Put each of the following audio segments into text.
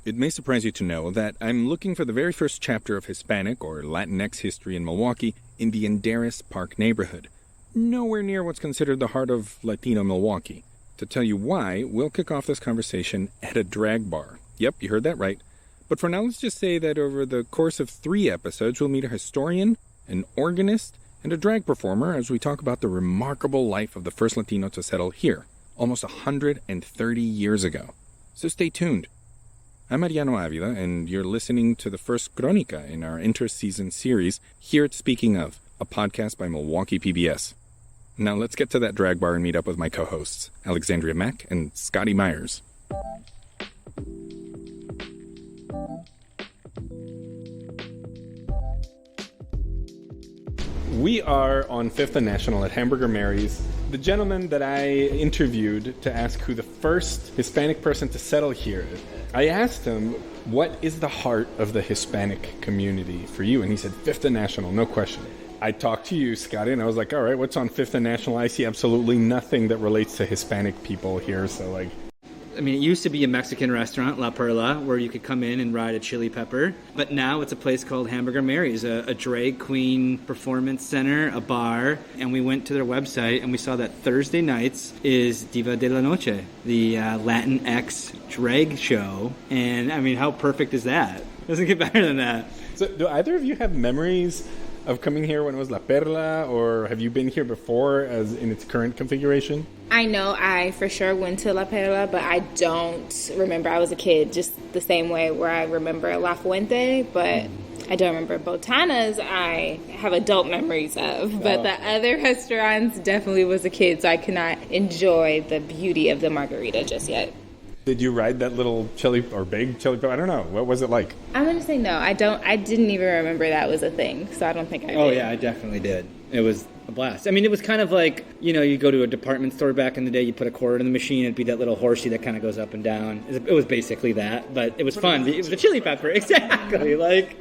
It may surprise you to know that I'm looking for the very first chapter of Hispanic or Latinx history in Milwaukee in the Enderis Park neighborhood. Nowhere near what's considered the heart of Latino Milwaukee. To tell you why, we'll kick off this conversation at a drag bar. Yep, you heard that right. But for now, let's just say that over the course of 3 episodes, we'll meet a historian, an organist, and a drag performer as we talk about the remarkable life of the first Latino to settle here, almost 130 years ago. So stay tuned. I'm Mariano Avila, and you're listening to the first Crónica in our inter-season series, Here at Speaking Of, a podcast by Milwaukee PBS. Now let's get to that drag bar and meet up with my co-hosts, Alexandria Mack and Scotty Myers. We are on 5th and National at Hamburger Mary's. The gentleman that I interviewed to ask who the first Hispanic person to settle here is, I asked him, what is the heart of the Hispanic community for you? And he said, 5th and National, no question. I talked to you, Scotty, and I was like, all right, what's on 5th and National? I see absolutely nothing that relates to Hispanic people here, so like... I mean, it used to be a Mexican restaurant, La Perla, where you could come in and ride a chili pepper. But now it's a place called Hamburger Mary's, a drag queen performance center, a bar. And we went to their website and we saw that Thursday nights is Diva de la Noche, the Latinx drag show. And I mean, how perfect is that? Doesn't get better than that. So do either of you have memories of coming here when it was La Perla, or have you been here before as in its current configuration? I know I for sure went to La Perla, but I don't remember. I was a kid, just the same way where I remember La Fuente, but I don't remember. Botanas I have adult memories of, but the other restaurants definitely was a kid, so I could not enjoy the beauty of the margarita just yet. Did you ride that little chili or big chili pepper? I don't know. What was it like? I'm going to say no. I didn't even remember that was a thing, so I don't think I did. Oh, yeah, I definitely did. It was a blast. I mean, it was kind of like, you know, you go to a department store back in the day, you put a quarter in the machine, it'd be that little horsey that kind of goes up and down. It was basically that, but it was fun. It was the chili pepper, exactly, like...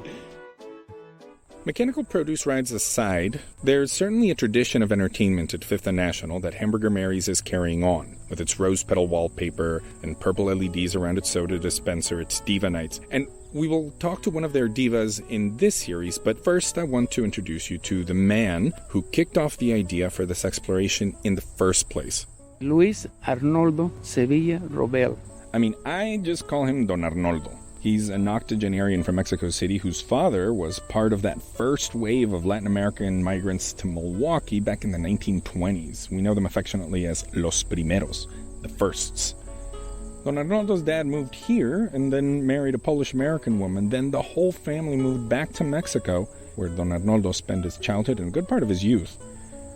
Mechanical produce rides aside, there's certainly a tradition of entertainment at 5th and National that Hamburger Mary's is carrying on, with its rose petal wallpaper and purple LEDs around its soda dispenser, its diva nights. And we will talk to one of their divas in this series, but first I want to introduce you to the man who kicked off the idea for this exploration in the first place. Luis Arnoldo Sevilla Robel. I mean, I just call him Don Arnoldo. He's an octogenarian from Mexico City whose father was part of that first wave of Latin American migrants to Milwaukee back in the 1920s. We know them affectionately as Los Primeros, the firsts. Don Arnoldo's dad moved here and then married a Polish-American woman. Then the whole family moved back to Mexico, where Don Arnoldo spent his childhood and a good part of his youth.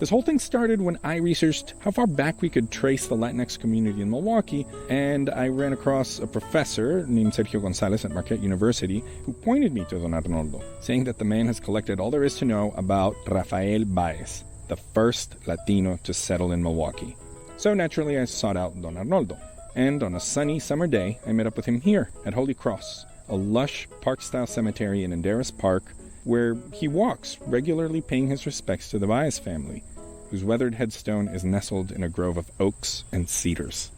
This whole thing started when I researched how far back we could trace the Latinx community in Milwaukee, and I ran across a professor named Sergio Gonzalez at Marquette University who pointed me to Don Arnoldo, saying that the man has collected all there is to know about Rafael Baez, the first Latino to settle in Milwaukee. So naturally I sought out Don Arnoldo, and on a sunny summer day I met up with him here at Holy Cross, a lush park-style cemetery in Enderis Park, where he walks, regularly paying his respects to the Baez family, whose weathered headstone is nestled in a grove of oaks and cedars.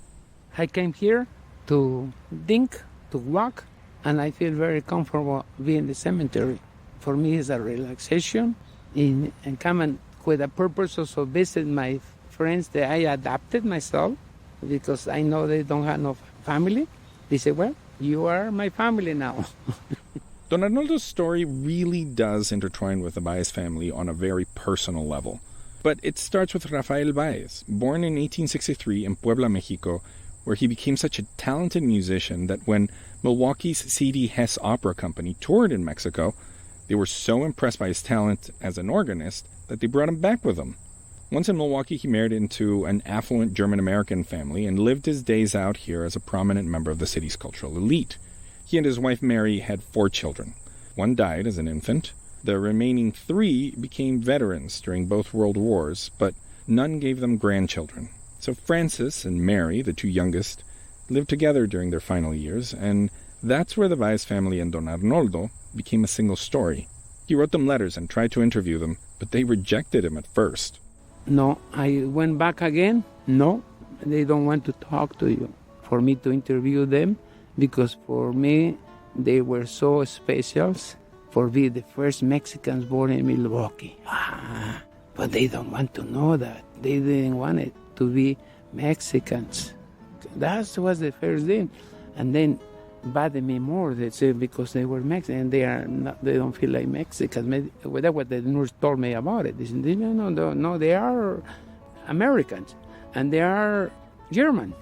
I came here to think, to walk, and I feel very comfortable being in the cemetery. For me, it's a relaxation, and come and with a purpose also visit my friends that I adopted myself, because I know they don't have no family. They say, well, you are my family now. Don Arnoldo's story really does intertwine with the Baez family on a very personal level. But it starts with Rafael Baez, born in 1863 in Puebla, Mexico, where he became such a talented musician that when Milwaukee's C.D. Hess Opera Company toured in Mexico, they were so impressed by his talent as an organist that they brought him back with them. Once in Milwaukee, he married into an affluent German-American family and lived his days out here as a prominent member of the city's cultural elite. He and his wife Mary had 4 children. One died as an infant. The remaining 3 became veterans during both World Wars, but none gave them grandchildren. So Francis and Mary, the 2 youngest, lived together during their final years, and that's where the Baez family and Don Arnoldo became a single story. He wrote them letters and tried to interview them, but they rejected him at first. No, I went back again. No, they don't want to talk to you. For me to interview them, because for me, they were so special for being the first Mexicans born in Milwaukee. But they don't want to know that. They didn't want it to be Mexicans. That was the first thing. And then bothered me more. They said because they were Mexican, they don't feel like Mexicans. That's what the nurse told me about it. They said, no, they are Americans and they are German.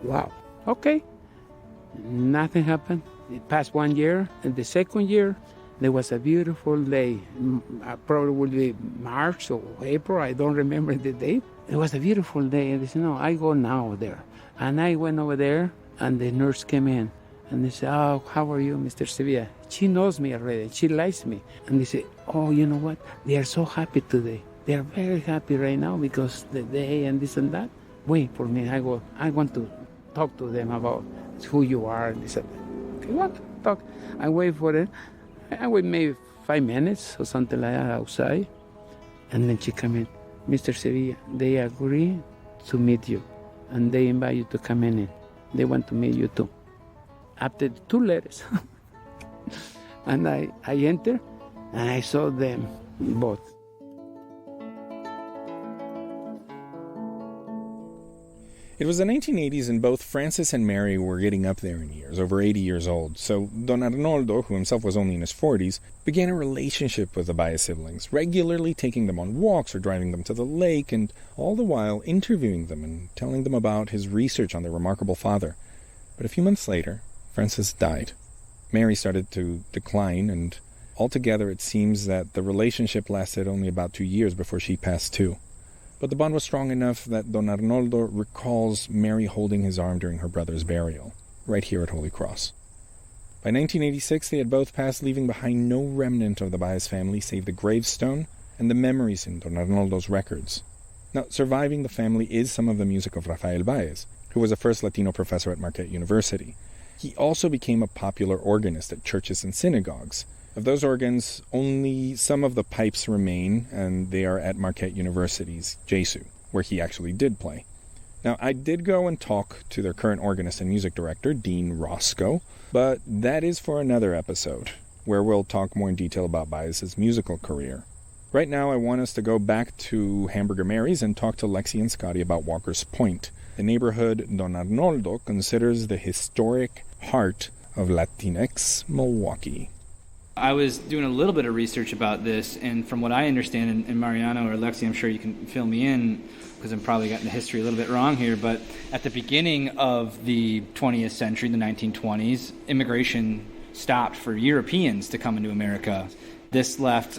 Wow. Okay. Nothing happened. It passed 1 year, and the second year there was a beautiful day. Probably would be March or April. I don't remember the date. It was a beautiful day, and they said, "No, I go now there." And I went over there, and the nurse came in. And they said, "Oh, how are you, Mr. Sevilla?" She knows me already. She likes me. And they say, "Oh, you know what? They are so happy today. They are very happy right now because the day and this and that." Wait for me. I want to talk to them about who you are. And they said, "Okay, what? Talk." I wait for it. I wait maybe 5 minutes or something like that outside. And then she come in. "Mr. Sevilla, they agree to meet you. And they invite you to come in. They want to meet you too." After 2 letters. And I entered and I saw them both. It was the 1980s and both Francis and Mary were getting up there in years, over 80 years old, so Don Arnoldo, who himself was only in his 40s, began a relationship with the Baez siblings, regularly taking them on walks or driving them to the lake, and all the while interviewing them and telling them about his research on their remarkable father. But a few months later, Francis died. Mary started to decline, and altogether it seems that the relationship lasted only about 2 years before she passed too. But the bond was strong enough that Don Arnoldo recalls Mary holding his arm during her brother's burial, right here at Holy Cross. By 1986, they had both passed, leaving behind no remnant of the Baez family save the gravestone and the memories in Don Arnoldo's records. Now, surviving the family is some of the music of Rafael Baez, who was the first Latino professor at Marquette University. He also became a popular organist at churches and synagogues. Of those organs, only some of the pipes remain, and they are at Marquette University's Jesu, where he actually did play. Now, I did go and talk to their current organist and music director, Dean Roscoe, but that is for another episode, where we'll talk more in detail about Baez's musical career. Right now, I want us to go back to Hamburger Mary's and talk to Lexi and Scotty about Walker's Point, the neighborhood Don Arnoldo considers the historic heart of Latinx Milwaukee. I was doing a little bit of research about this, and from what I understand, and Mariano or Lexi, I'm sure you can fill me in, because I'm probably getting the history a little bit wrong here, but at the beginning of the 20th century, the 1920s, immigration stopped for Europeans to come into America. This left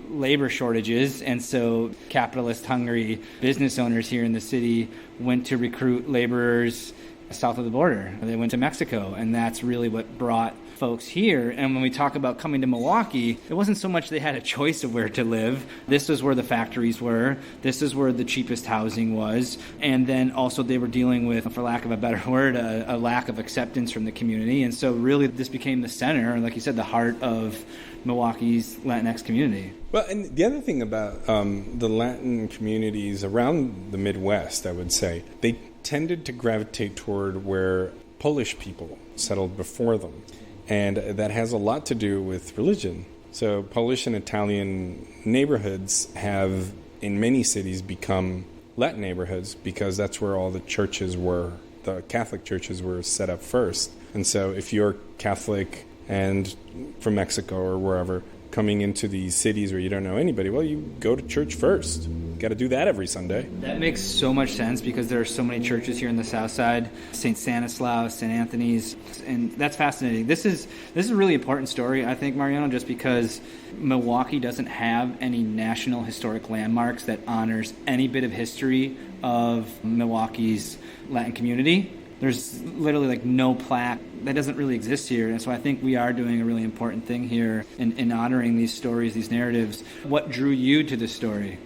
labor shortages, and so capitalist-hungry business owners here in the city went to recruit laborers south of the border. They went to Mexico, and that's really what brought folks here. And when we talk about coming to Milwaukee, it wasn't so much they had a choice of where to live. This is where the factories were. This is where the cheapest housing was. And then also they were dealing with, for lack of a better word, a lack of acceptance from the community. And so really this became the center, and like you said, the heart of Milwaukee's Latinx community. Well, and the other thing about the Latin communities around the Midwest, I would say, they tended to gravitate toward where Polish people settled before them. And that has a lot to do with religion. So Polish and Italian neighborhoods have, in many cities, become Latin neighborhoods because that's where all the churches were. The Catholic churches were set up first. And so if you're Catholic and from Mexico or wherever, coming into these cities where you don't know anybody, well, you go to church first. You got to do that every Sunday. That makes so much sense because there are so many churches here in the South Side, St. Stanislaus, St. Anthony's, and that's fascinating. This is a really important story, I think, Mariano, just because Milwaukee doesn't have any national historic landmarks that honors any bit of history of Milwaukee's Latin community. There's literally like no plaque that doesn't really exist here. And so I think we are doing a really important thing here in honoring these stories, these narratives. What drew you to this story?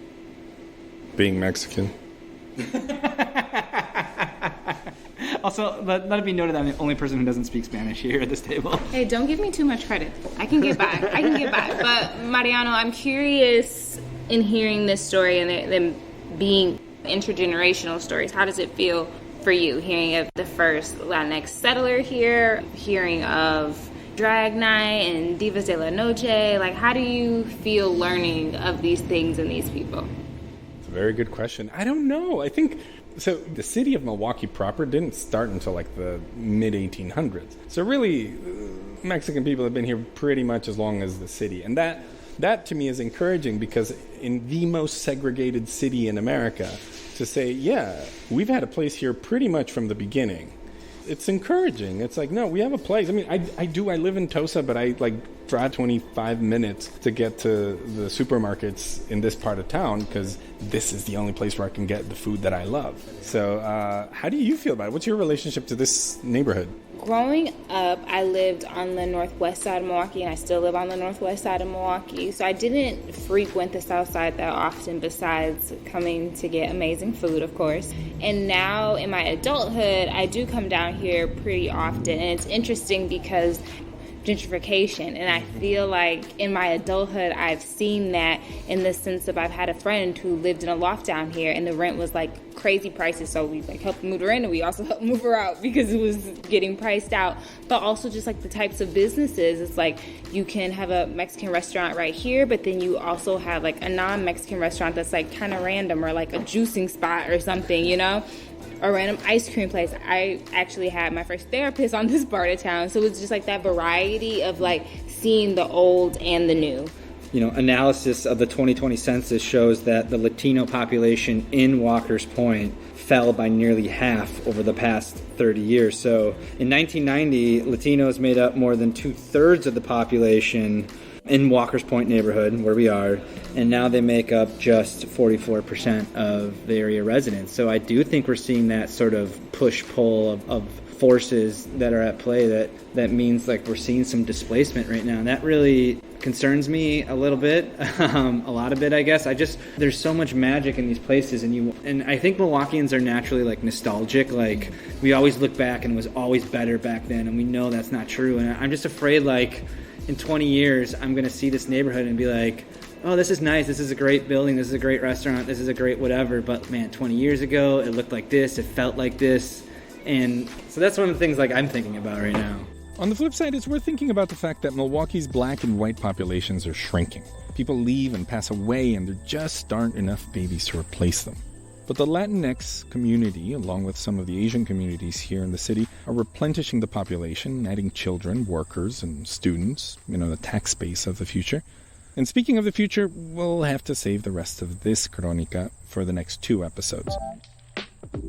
Being Mexican. Also, let it be noted that I'm the only person who doesn't speak Spanish here at this table. Hey, don't give me too much credit. I can get by. But Mariano, I'm curious in hearing this story and them being intergenerational stories. How does it feel for you, hearing of the first Latinx settler here, hearing of Drag Night and Divas de la Noche? Like, how do you feel learning of these things and these people? It's a very good question. I don't know. I think, so the city of Milwaukee proper didn't start until like the mid-1800s. So really, Mexican people have been here pretty much as long as the city. And that to me is encouraging, because in the most segregated city in America, to say, yeah, we've had a place here pretty much from the beginning. It's encouraging. It's like, no, we have a place. I mean, I live in Tosa, but I like drive 25 minutes to get to the supermarkets in this part of town, because this is the only place where I can get the food that I love. So how do you feel about it? What's your relationship to this neighborhood? Growing up, I lived on the northwest side of Milwaukee, and I still live on the northwest side of Milwaukee. So I didn't frequent the south side that often, besides coming to get amazing food, of course. And now in my adulthood, I do come down here pretty often. And it's interesting because gentrification, and I feel like in my adulthood I've seen that, in the sense of I've had a friend who lived in a loft down here, and the rent was like crazy prices, so we like helped move her in, and we also helped move her out because it was getting priced out. But also just like the types of businesses, it's like you can have a Mexican restaurant right here, but then you also have like a non-Mexican restaurant that's like kind of random, or like a juicing spot or something, you know, a random ice cream place. I actually had my first therapist on this part of town, so it's just like that variety of like seeing the old and the new. You know, analysis of the 2020 census shows that the Latino population in Walker's Point fell by nearly half over the past 30 years. So in 1990, Latinos made up more than 2/3 of the population in Walker's Point neighborhood, where we are, and now they make up just 44% of the area residents. So I do think we're seeing that sort of push-pull of forces that are at play that means like we're seeing some displacement right now. And that really concerns me a little bit, a lot of it, I guess. There's so much magic in these places, and I think Milwaukeeans are naturally like nostalgic. Like we always look back and it was always better back then, and we know that's not true. And I'm just afraid like in 20 years, I'm going to see this neighborhood and be like, oh, this is nice. This is a great building. This is a great restaurant. This is a great whatever. But man, 20 years ago, it looked like this. It felt like this. And so that's one of the things like I'm thinking about right now. On the flip side, it's worth thinking about the fact that Milwaukee's black and white populations are shrinking. People leave and pass away, and there just aren't enough babies to replace them. But the Latinx community, along with some of the Asian communities here in the city, are replenishing the population, adding children, workers, and students, the tax base of the future. And speaking of the future, we'll have to save the rest of this Crónica for the next 2 episodes.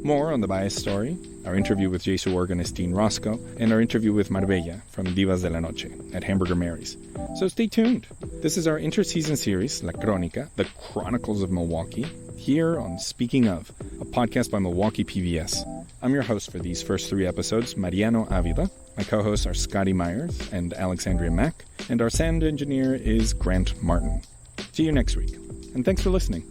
More on the bias story, our interview with Jesu organist Dean Roscoe, and our interview with Marbella from Divas de la Noche at Hamburger Mary's. So stay tuned. This is our inter-season series, La Crónica, The Chronicles of Milwaukee, here on Speaking Of, a podcast by Milwaukee PBS. I'm your host for these first 3 episodes, Mariano Avila. My co-hosts are Scotty Myers and Alexandria Mack, and our sound engineer is Grant Martin. See you next week, and thanks for listening.